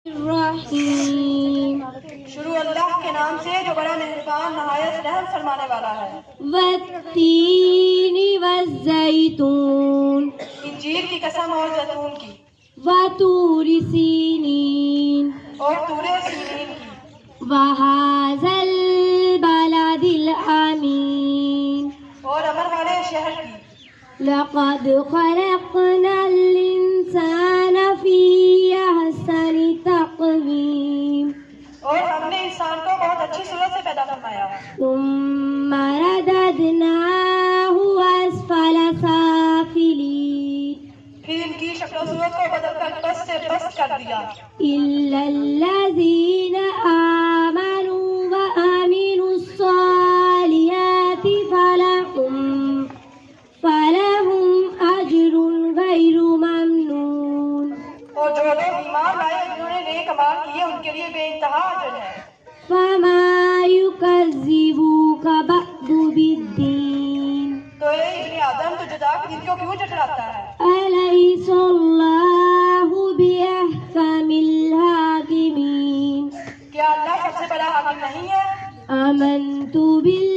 الرحیم شروع اللہ کے نام سے جو بڑا مہربان نہایت رحم فرمانے والا ہے۔ والتین والزیتون انجیر کی قسم اور زیتون کی، وطور سینین اور طور سینین کی، وہذا البلد الامین اور امن والے شہر کی۔ لقد خلقنا الانسان فی احسن تقویم اور ہم نے انسان کو بہت اچھی صورت سے پیدا فرمایا، ثم رددناہ اسفل سافلین پھر ان کی شکل و صورت کو بدل کر پس سے پست کر دیا، الا الذین آمنوا وآمنوا الصالحات فلہم اجر غیر ممنون اور جو لوگ ایمان لائے جنہوں نے نیک اعمال کیے ان کے لیے بے انتہا اجر ہے۔ فما یکذبوک بعد بالدین تو اے ابن آدم تو جزا کے دن کو کیوں جھٹلاتا ہے؟ الیس اللہ باحکم الحاکمین کیا اللہ سب سے بڑا حاکم نہیں ہے؟ آمنت باللہ